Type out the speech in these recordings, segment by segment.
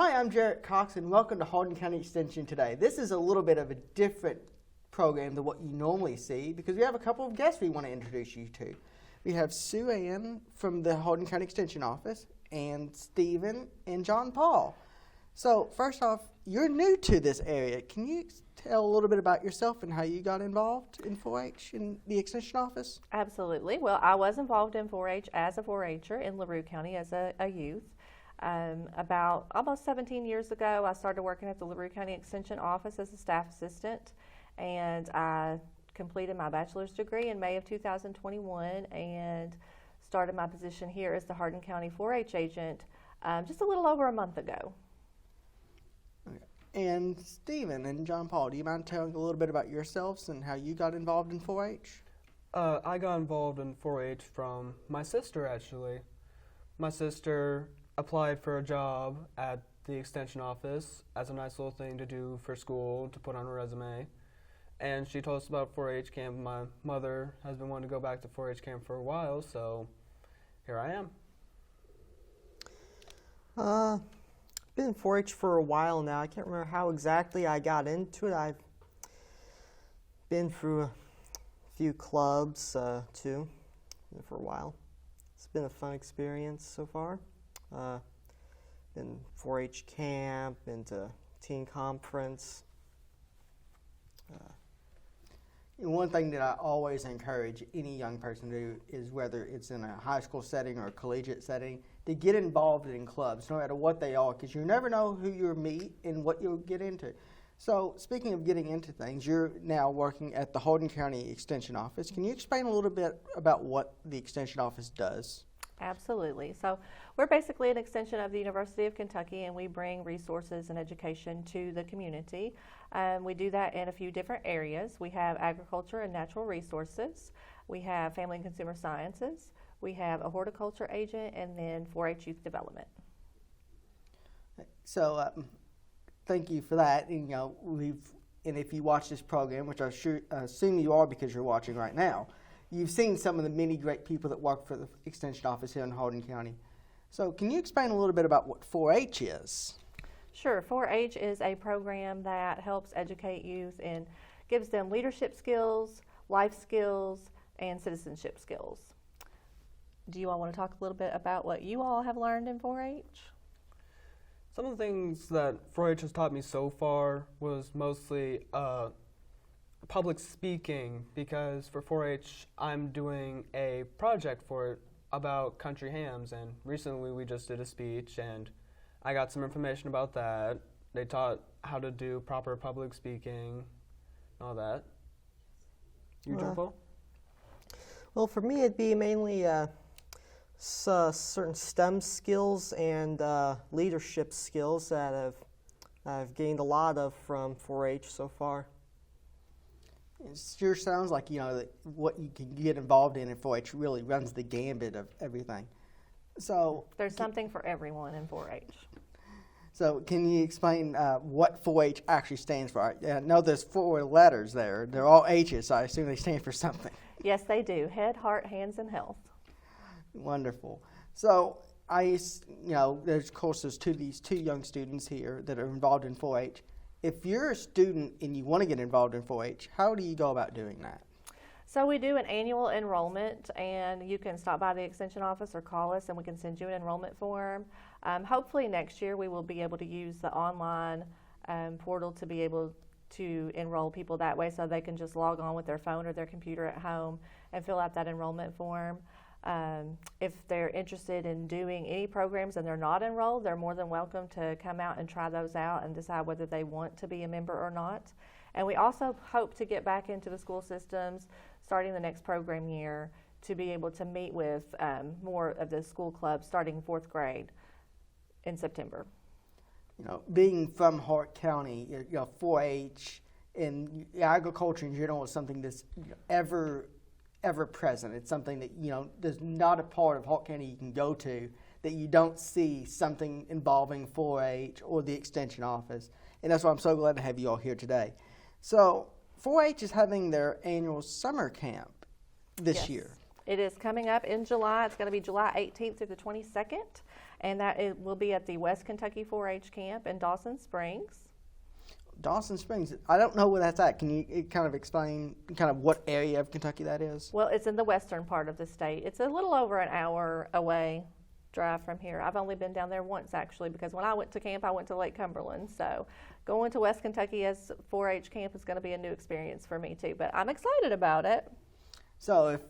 Hi, I'm Jarrett Cox, and welcome to Hardin County Extension today. This is a little bit of a different program than what you normally see because we have a couple of guests we want to introduce you to. We have Sue Ann from the Hardin County Extension office and Stephen and John Paul. So first off, you're new to this area. Can you tell a little bit about yourself and how you got involved in 4-H in the Extension office? Absolutely. Well, I was involved in 4-H as a 4-H'er in LaRue County as a youth. About almost 17 years ago, I started working at the LaRue County Extension office as a staff assistant, and I completed my bachelor's degree in May of 2021 and started my position here as the Hardin County 4-H agent just a little over a month ago. Okay. And Stephen and John Paul, do you mind telling a little bit about yourselves and how you got involved in 4-H? I got involved in 4-H from my sister, actually. My sister applied for a job at the Extension office as a nice little thing to do for school, to put on a resume. And she told us about 4-H camp. My mother has been wanting to go back to 4-H camp for a while, so here I am. Been in 4-H for a while now. I can't remember how exactly I got into it. I've been through a few clubs too for a while. It's been a fun experience so far. Been 4-H camp, been to teen conference. One thing that I always encourage any young person to do is, whether it's in a high school setting or a collegiate setting, to get involved in clubs, no matter what they are, because you never know who you'll meet and what you'll get into. So speaking of getting into things, you're now working at the Hardin County Extension office. Can you explain a little bit about what the Extension office does? Absolutely. So we're basically an extension of the University of Kentucky, and we bring resources and education to the community. We do that in a few different areas. We have agriculture and natural resources. We have family and consumer sciences. We have a horticulture agent, and then 4-H youth development. So thank you for that. And, and if you watch this program, which I assume you are because you're watching right now, you've seen some of the many great people that work for the Extension office here in Hardin County. So can you explain a little bit about what 4-H is? Sure. 4-H is a program that helps educate youth and gives them leadership skills, life skills, and citizenship skills. Do you all want to talk a little bit about what you all have learned in 4-H? Some of the things that 4-H has taught me so far was mostly public speaking, because for 4-H I'm doing a project for it about country hams, and recently we just did a speech and I got some information about that. They taught how to do proper public speaking and all that. You, John Paul? Well, for me it'd be mainly certain STEM skills and leadership skills that I've gained a lot of from 4-H so far. It sure sounds like, that what you can get involved in 4-H really runs the gambit of everything. So there's something for everyone in 4-H. So can you explain what 4-H actually stands for? I know there's 4 letters there. They're all H's, so I assume they stand for something. Yes, they do. Head, heart, hands, and health. Wonderful. So there's of course these two young students here that are involved in 4-H. If you're a student and you want to get involved in 4-H, how do you go about doing that? So we do an annual enrollment, and you can stop by the Extension office or call us, and we can send you an enrollment form. Hopefully next year we will be able to use the online portal to be able to enroll people that way, so they can just log on with their phone or their computer at home and fill out that enrollment form. If they're interested in doing any programs and they're not enrolled, they're more than welcome to come out and try those out and decide whether they want to be a member or not. And we also hope to get back into the school systems starting the next program year to be able to meet with more of the school clubs starting 4th grade in September. Being from Hardin County, 4-H and agriculture in general is something that's ever present. It's something that, there's not a part of Hardin County you can go to that you don't see something involving 4-H or the Extension office. And that's why I'm so glad to have you all here today. So 4-H is having their annual summer camp this year. It is coming up in July. It's going to be July 18th through the 22nd, and that it will be at the West Kentucky 4-H camp in Dawson Springs. Dawson Springs. I don't know where that's at. Can you kind of explain kind of what area of Kentucky that is? Well, it's in the western part of the state. It's a little over an hour away drive from here. I've only been down there once, actually, because when I went to camp, I went to Lake Cumberland. So going to West Kentucky as 4-H camp is going to be a new experience for me, too. But I'm excited about it. So if,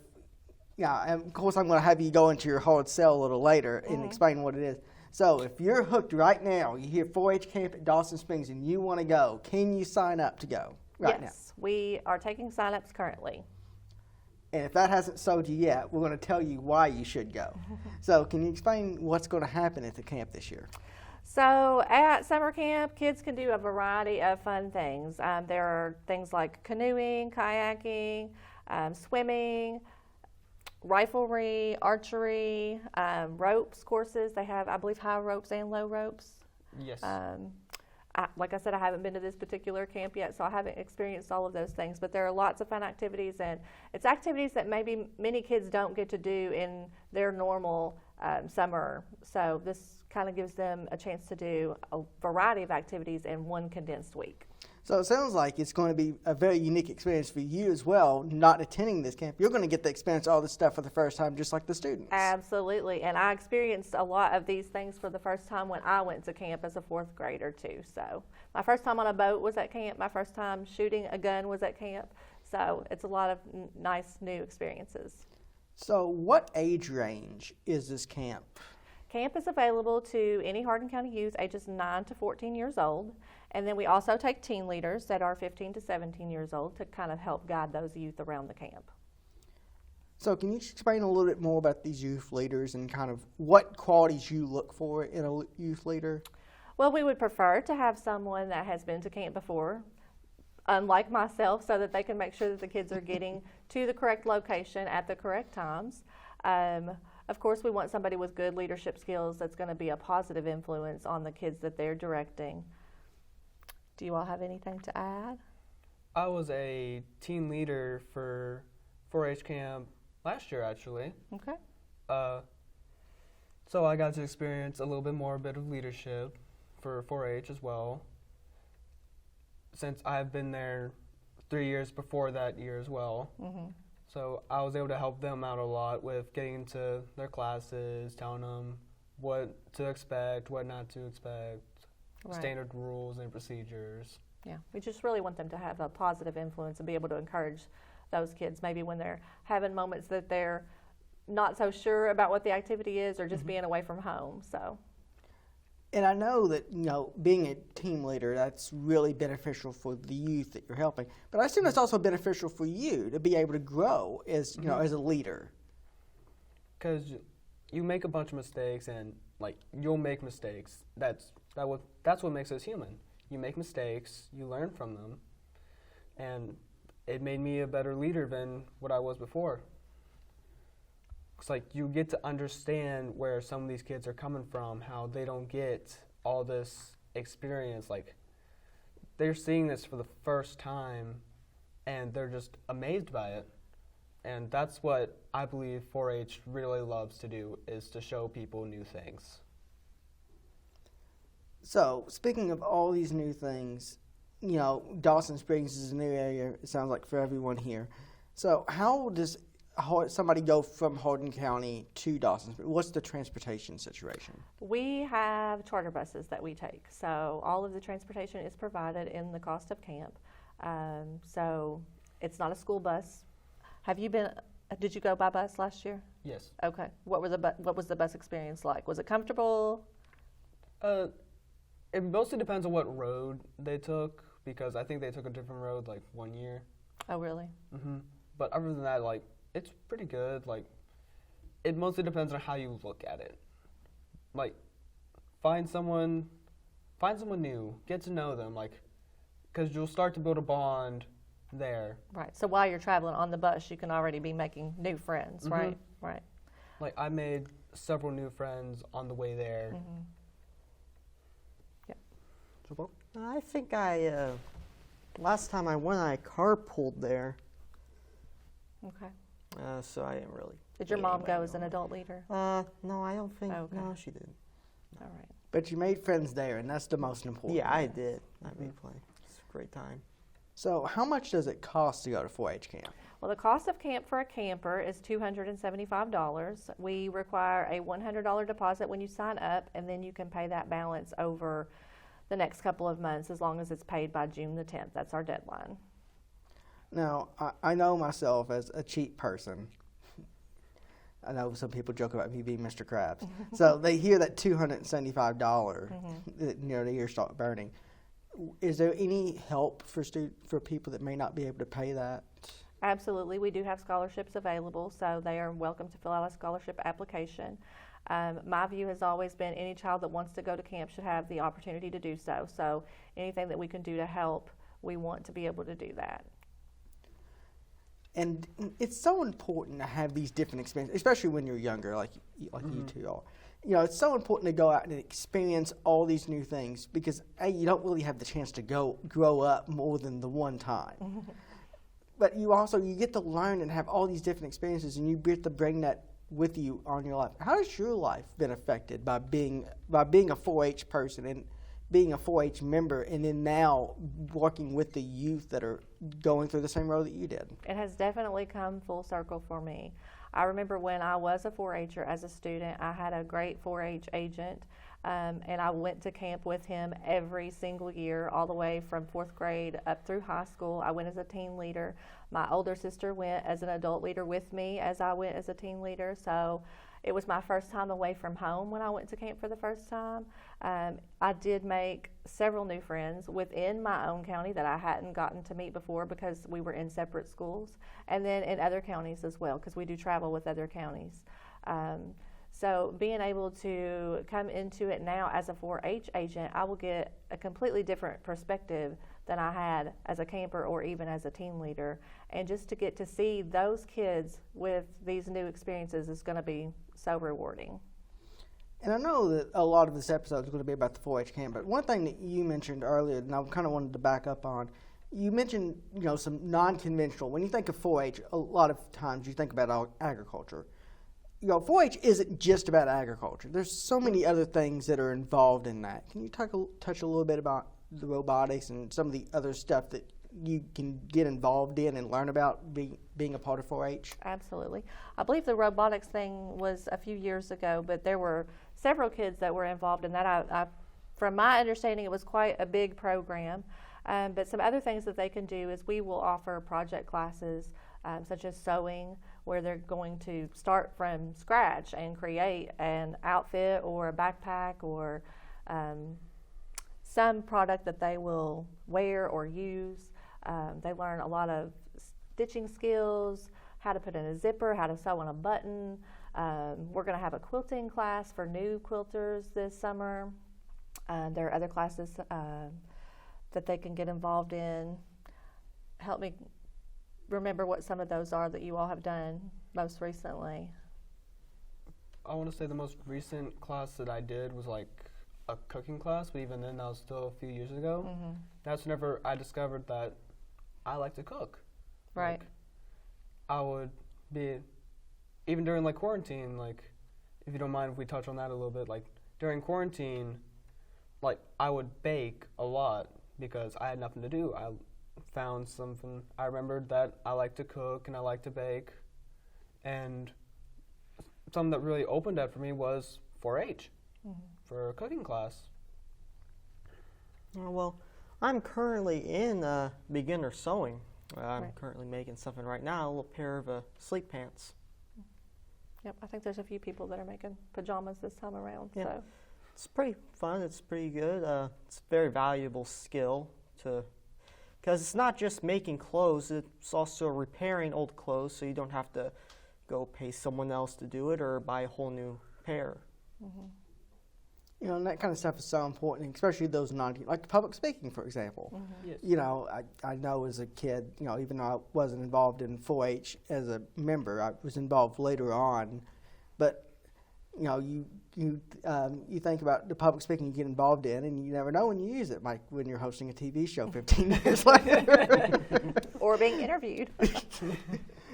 yeah, and of course I'm going to have you go into your hard sell a little later and explain what it is. So if you're hooked right now, you hear 4-H camp at Dawson Springs and you want to go, can you sign up to go right now? Yes, we are taking sign-ups currently. And if that hasn't sold you yet, we're going to tell you why you should go. So can you explain what's going to happen at the camp this year? So at summer camp, kids can do a variety of fun things. There are things like canoeing, kayaking, swimming, riflery, archery, ropes courses. They have, I believe, high ropes and low ropes. Yes. Like I said, I haven't been to this particular camp yet, so I haven't experienced all of those things. But there are lots of fun activities, and it's activities that maybe many kids don't get to do in their normal summer. So this kind of gives them a chance to do a variety of activities in one condensed week. So it sounds like it's going to be a very unique experience for you as well, not attending this camp. You're going to get to experience all this stuff for the first time, just like the students. Absolutely, and I experienced a lot of these things for the first time when I went to camp as a 4th grader too. So my first time on a boat was at camp. My first time shooting a gun was at camp. So it's a lot of nice new experiences. So what age range is this camp? Camp is available to any Hardin County youth ages 9 to 14 years old. And then we also take teen leaders that are 15 to 17 years old to kind of help guide those youth around the camp. So can you explain a little bit more about these youth leaders and kind of what qualities you look for in a youth leader? Well, we would prefer to have someone that has been to camp before, unlike myself, so that they can make sure that the kids are getting to the correct location at the correct times. Of course, we want somebody with good leadership skills that's going to be a positive influence on the kids that they're directing. Do you all have anything to add? I was a teen leader for 4-H camp last year, actually. Okay. So I got to experience a little bit more bit of leadership for 4-H as well, since I've been there 3 years before that year as well. Mm-hmm. So I was able to help them out a lot with getting into their classes, telling them what to expect, what not to expect, Right. standard rules and procedures. Yeah, we just really want them to have a positive influence and be able to encourage those kids maybe when they're having moments that they're not so sure about what the activity is or just being away from home. So. And I know that, you know, being a team leader, that's really beneficial for the youth that you're helping. But I assume it's also beneficial for you to be able to grow as, you know, as a leader. Because you make a bunch of mistakes, and like you'll make mistakes. That's what makes us human. You make mistakes, you learn from them, and it made me a better leader than what I was before. It's like you get to understand where some of these kids are coming from, how they don't get all this experience. Like they're seeing this for the first time, and they're just amazed by it. And that's what I believe 4-H really loves to do, is to show people new things. So, speaking of all these new things, you know, Dawson Springs is a new area, it sounds like, for everyone here. So, how does somebody go from Hardin County to Dawson Springs? What's the transportation situation? We have charter buses that we take. So, all of the transportation is provided in the cost of camp. So, it's not a school bus. Did you go by bus last year? Yes. Okay. What was the bus experience like? Was it comfortable? It mostly depends on what road they took, because I think they took a different road like 1 year. Oh, really? But other than that, like, it's pretty good. Like, it mostly depends on how you look at it. Like, find someone new, get to know them, like, because you'll start to build a bond there. Right. So while you're traveling on the bus, you can already be making new friends, right? Right. Like, I made several new friends on the way there. I think last time I went, I carpooled there. Okay. so I didn't really. Did your meet mom go anybody as an on adult leader? No, I don't think. Okay. No, she didn't. All right. But you made friends there, and that's the most important. Yeah, I thing. did. I made plenty. It's a great time. So how much does it cost to go to 4-H camp? Well, the cost of camp for a camper is $275. We require a $100 deposit when you sign up, and then you can pay that balance over the next couple of months as long as it's paid by June the 10th. That's our deadline. Now, I know myself as a cheap person. I know some people joke about me being Mr. Krabs. So they hear that $275, the year start burning. Is there any help for people that may not be able to pay that? Absolutely. We do have scholarships available, so they are welcome to fill out a scholarship application. My view has always been any child that wants to go to camp should have the opportunity to do so. So anything that we can do to help, we want to be able to do that. And it's so important to have these different experiences, especially when you're younger, like you two are. You know, it's so important to go out and experience all these new things because, A, you don't really have the chance to grow up more than the one time. But you get to learn and have all these different experiences, and you get to bring that with you on your life. How has your life been affected by being a 4-H person and being a 4-H member, and then now working with the youth that are going through the same road that you did? It has definitely come full circle for me. I remember when I was a 4-H'er as a student, I had a great 4-H agent, and I went to camp with him every single year, all the way from 4th grade up through high school. I went as a teen leader. My older sister went as an adult leader with me as I went as a teen leader. So it was my first time away from home when I went to camp for the first time. I did make several new friends within my own county that I hadn't gotten to meet before because we were in separate schools, and then in other counties as well because we do travel with other counties. So being able to come into it now as a 4-H agent, I will get a completely different perspective than I had as a camper or even as a team leader. And just to get to see those kids with these new experiences is going to be so rewarding. And I know that a lot of this episode is going to be about the 4-H camp, but one thing that you mentioned earlier, and I kind of wanted to back up on, you mentioned some non-conventional. When you think of 4-H, a lot of times you think about agriculture. 4-H isn't just about agriculture. There's so many other things that are involved in that. Can you touch a little bit about the robotics and some of the other stuff that you can get involved in and learn about being a part of 4-H? Absolutely. I believe the robotics thing was a few years ago, but there were several kids that were involved in that. From my understanding, it was quite a big program. But some other things that they can do is we will offer project classes such as sewing, where they're going to start from scratch and create an outfit or a backpack or some product that they will wear or use. They learn a lot of stitching skills, how to put in a zipper, how to sew on a button. We're going to have a quilting class for new quilters this summer. There are other classes that they can get involved in. Help me remember what some of those are that you all have done most recently. I want to say the most recent class that I did was like a cooking class, but even then that was still a few years ago. Mm-hmm. That's whenever I discovered that I like to cook. Right. Like, I would be, even during like quarantine, like if you don't mind if we touch on that a little bit, like during quarantine, like I would bake a lot because I had nothing to do. I found something. I remembered that I like to cook and I like to bake, and something that really opened that for me was 4-H for a cooking class. Well, I'm currently in beginner sewing. I'm Right. currently making something right now, a little pair of sleep pants. Yep, I think there's a few people that are making pajamas this time around. Yeah. So It's pretty fun. It's pretty good. It's a very valuable skill because it's not just making clothes. It's also repairing old clothes, so you don't have to go pay someone else to do it or buy a whole new pair. And that kind of stuff is so important, especially those like public speaking, for example. Yes. I know as a kid, even though I wasn't involved in 4-H as a member, I was involved later on. But you think about the public speaking you get involved in, and you never know when you use it, like when you're hosting a TV show 15 years later. or being interviewed.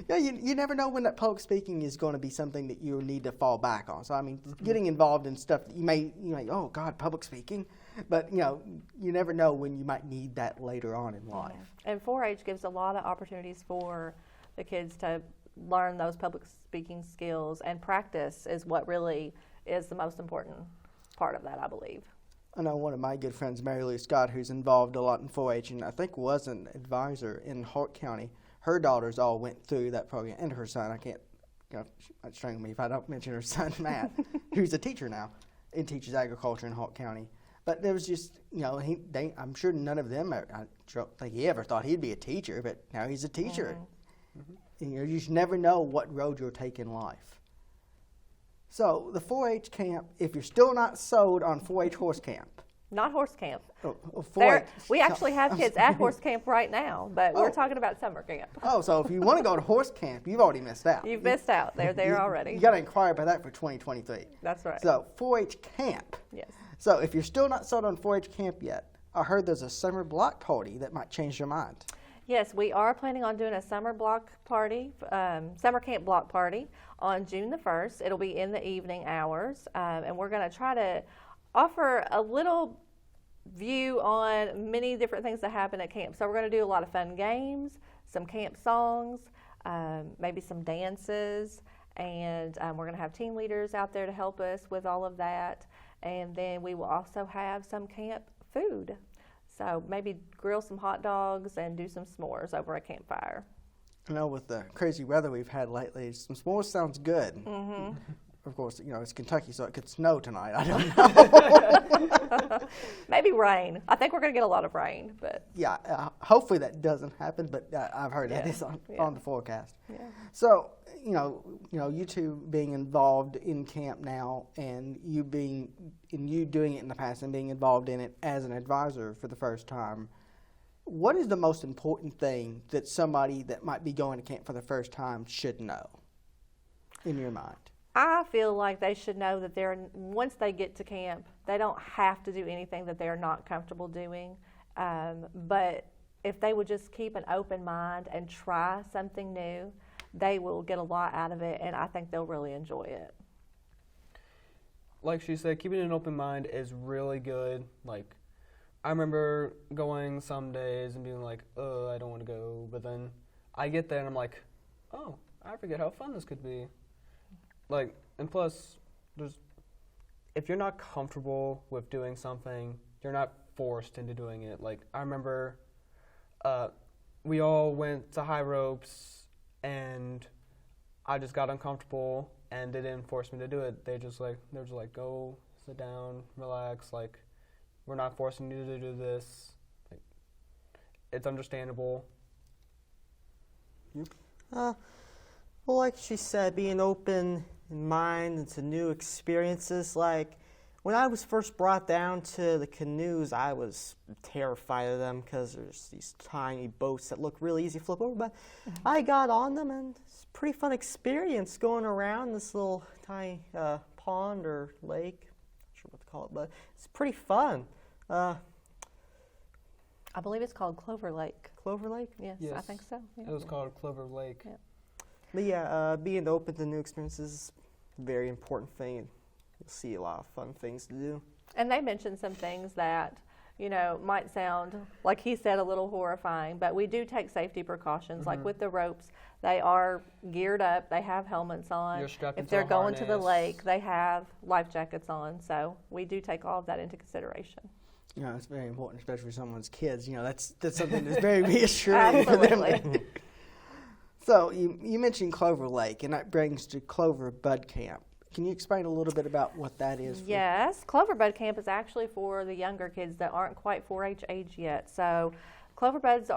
Yeah, you never know when that public speaking is going to be something that you need to fall back on. So I mean, getting involved in stuff that you may oh God, public speaking, but you never know when you might need that later on in life. And 4-H gives a lot of opportunities for the kids to learn those public speaking skills, and practice is what really is the most important part of that, I believe. I know one of my good friends, Mary Lou Scott, who's involved a lot in 4-H, and I think was an advisor in Hardin County. Her daughters all went through that program, and her son. I can't, she might strangle me if I don't mention her son, Matt, who's a teacher now and teaches agriculture in Hardin County. But there was just, I'm sure none of them, I don't think he ever thought he'd be a teacher, but now he's a teacher. And, you just never know what road you'll take in life. So the 4-H camp, if you're still not sold on 4-H horse camp. Not horse camp. Oh, 4-H. We actually have kids at horse camp right now, but we're talking about summer camp. Oh, so if you want to go to horse camp, you've already missed out. You've missed out. They're there already. You got to inquire about that for 2023. That's right. So 4-H camp. Yes. So if you're still not sold on 4-H camp yet, I heard there's a summer block party that might change your mind. Yes, we are planning on doing a summer block party, summer camp block party on June the 1st. It'll be in the evening hours, and we're going to try to offer a little view on many different things that happen at camp. So we're going to do a lot of fun games, some camp songs, maybe some dances, and we're going to have team leaders out there to help us with all of that. And then we will also have some camp food. So maybe grill some hot dogs and do some s'mores over a campfire. I know with the crazy weather we've had lately, some s'mores sounds good. Mm-hmm. Of course, it's Kentucky, so it could snow tonight. I don't know. Maybe rain. I think we're going to get a lot of rain, but yeah, hopefully that doesn't happen. But I've heard that is on the forecast. Yeah. So you two being involved in camp now, and you doing it in the past and being involved in it as an advisor for the first time. What is the most important thing that somebody that might be going to camp for the first time should know, in your mind? I feel like they should know that once they get to camp, they don't have to do anything that they're not comfortable doing. But if they would just keep an open mind and try something new, they will get a lot out of it, and I think they'll really enjoy it. Like she said, keeping an open mind is really good. Like, I remember going some days and being like, I don't want to go. But then I get there and I'm like, oh, I forget how fun this could be. Like, and plus, if you're not comfortable with doing something, you're not forced into doing it. Like, I remember we all went to high ropes and I just got uncomfortable and they didn't force me to do it. They were just like, go, sit down, relax, like, we're not forcing you to do this. Like, it's understandable. Well, like she said, being open in mind to new experiences. Like, when I was first brought down to the canoes, I was terrified of them because there's these tiny boats that look really easy to flip over. But I got on them, and it's a pretty fun experience going around this little tiny pond or lake. Not sure what to call it, but it's pretty fun. I believe it's called Clover Lake. Clover Lake? Yes, I think so. Yeah. It was called Clover Lake. Yeah. But yeah, being open to new experiences is a very important thing. And you'll see a lot of fun things to do. And they mentioned some things that, might sound, like he said, a little horrifying, but we do take safety precautions. Mm-hmm. Like with the ropes, they are geared up. They have helmets on. You're strapped if into they're a going to the harness. lake, they have life jackets on. So we do take all of that into consideration. It's very important, especially for someone's kids. That's something that's very reassuring for them. Absolutely. So you mentioned Clover Lake, and that brings to Cloverbud Camp. Can you explain a little bit about what that is? Yes, Cloverbud Camp is actually for the younger kids that aren't quite 4-H age yet. So Cloverbuds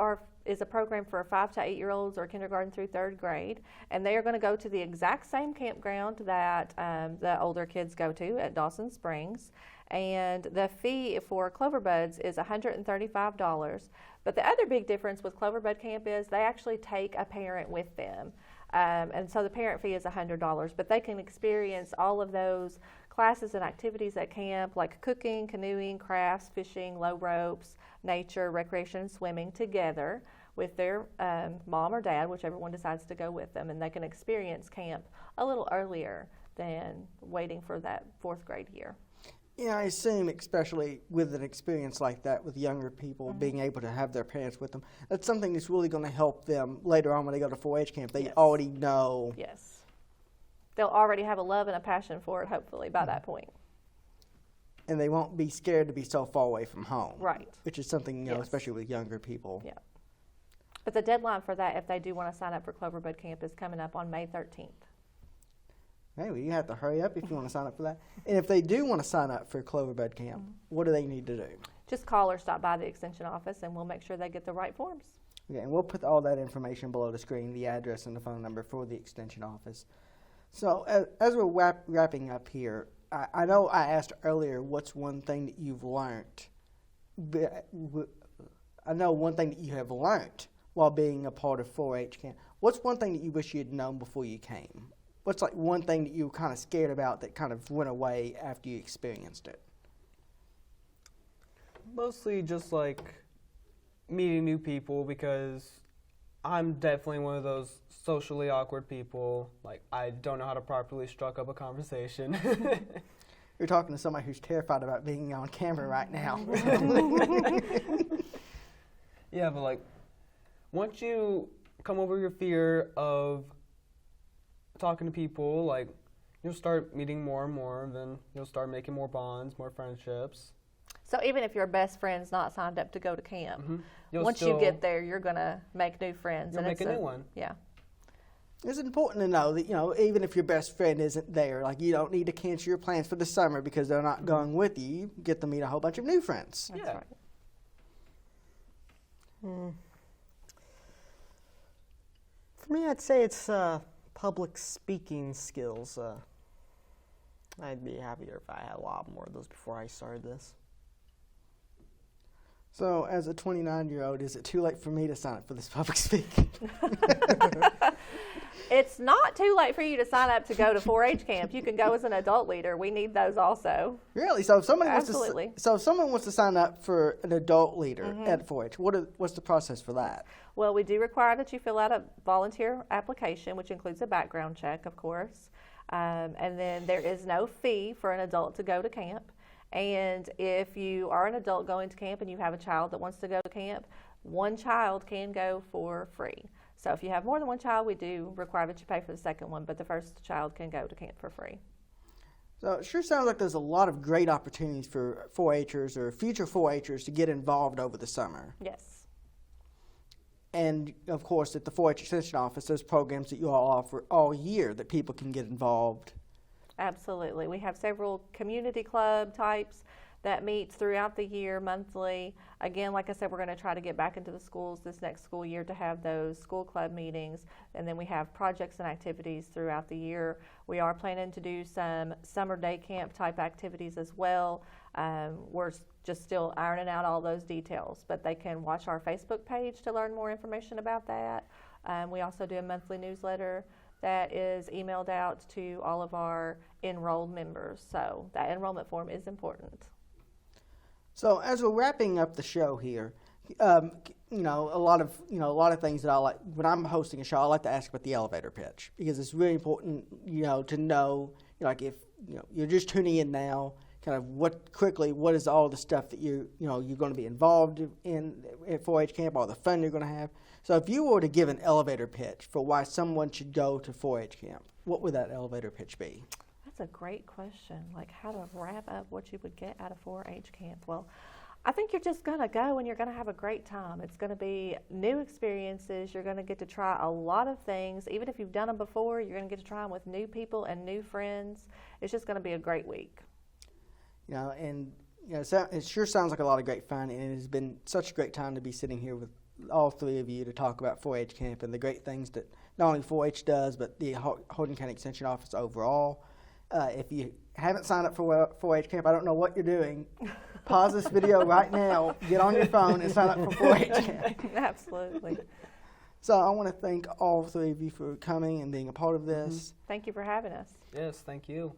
is a program for 5 to 8-year-olds or kindergarten through 3rd grade, and they are going to go to the exact same campground that the older kids go to at Dawson Springs. And the fee for Cloverbuds is $135. But the other big difference with Cloverbud Camp is they actually take a parent with them. And so the parent fee is $100, but they can experience all of those classes and activities at camp, like cooking, canoeing, crafts, fishing, low ropes, nature, recreation, and swimming together with their mom or dad, whichever one decides to go with them, and they can experience camp a little earlier than waiting for that 4th grade year. Yeah, I assume, especially with an experience like that with younger people, being able to have their parents with them, that's something that's really going to help them later on when they go to 4-H camp. They already know. Yes. They'll already have a love and a passion for it, hopefully, by that point. And they won't be scared to be so far away from home. Right. Which is something, especially with younger people. Yeah. But the deadline for that, if they do want to sign up for Cloverbud Camp, is coming up on May 13th. Hey, well, you have to hurry up if you want to sign up for that. And if they do want to sign up for Cloverbud Camp, what do they need to do? Just call or stop by the extension office, and we'll make sure they get the right forms. Okay, and we'll put all that information below the screen, the address and the phone number for the extension office. So as we're wrapping up here, I know I asked earlier what's one thing that you've learned. I know one thing that you have learned while being a part of 4-H camp. What's one thing that you wish you had known before you came? What's like one thing that you were kind of scared about that kind of went away after you experienced it? Mostly just like meeting new people, because I'm definitely one of those socially awkward people. Like, I don't know how to properly struck up a conversation. You're talking to somebody who's terrified about being on camera right now. Yeah, but like, once you come over your fear of talking to people, like, you'll start meeting more and more, then you'll start making more bonds, more friendships. So even if your best friend's not signed up to go to camp, once you get there, you're going to make new friends. You'll make a new one. Yeah. It's important to know that, even if your best friend isn't there, like, you don't need to cancel your plans for the summer because they're not going with you. You get to meet a whole bunch of new friends. That's right. For me, I'd say it's public speaking skills. I'd be happier if I had a lot more of those before I started this. So, as a 29-year-old, is it too late for me to sign up for this public speaking? It's not too late for you to sign up to go to 4-H camp. You can go as an adult leader. We need those also. Really? So if somebody Absolutely. if someone wants to sign up for an adult leader at 4-H, what's the process for that? Well, we do require that you fill out a volunteer application, which includes a background check, of course. And then there is no fee for an adult to go to camp. And if you are an adult going to camp and you have a child that wants to go to camp, one child can go for free. So if you have more than one child, we do require that you pay for the second one, but the first child can go to camp for free. So it sure sounds like there's a lot of great opportunities for 4-Hers or future 4-Hers to get involved over the summer. Yes. And, of course, at the 4-H Extension Office, there's programs that you all offer all year that people can get involved. Absolutely. We have several community club types that meet throughout the year, monthly. Again, like I said, we're going to try to get back into the schools this next school year to have those school club meetings. And then we have projects and activities throughout the year. We are planning to do some summer day camp type activities as well. We're just still ironing out all those details, but they can watch our Facebook page to learn more information about that. We also do a monthly newsletter that is emailed out to all of our enrolled members. So that enrollment form is important. So as we're wrapping up the show here, a lot of things that I like when I'm hosting a show, I like to ask about the elevator pitch because it's really important, to know, like if you're just tuning in now, kind of what is all the stuff that you're going to be involved in at 4-H camp, all the fun you're going to have. So if you were to give an elevator pitch for why someone should go to 4-H camp, what would that elevator pitch be? That's a great question, like how to wrap up what you would get out of 4-H camp. Well, I think you're just going to go and you're going to have a great time. It's going to be new experiences. You're going to get to try a lot of things. Even if you've done them before, you're going to get to try them with new people and new friends. It's just going to be a great week. It sure sounds like a lot of great fun, and it has been such a great time to be sitting here with all three of you to talk about 4-H camp and the great things that not only 4-H does, but the Hardin County Extension Office overall. If you haven't signed up for 4-H camp, I don't know what you're doing. Pause this video right now, get on your phone, and sign up for 4-H camp. Absolutely. So I want to thank all three of you for coming and being a part of this. Thank you for having us. Yes, thank you.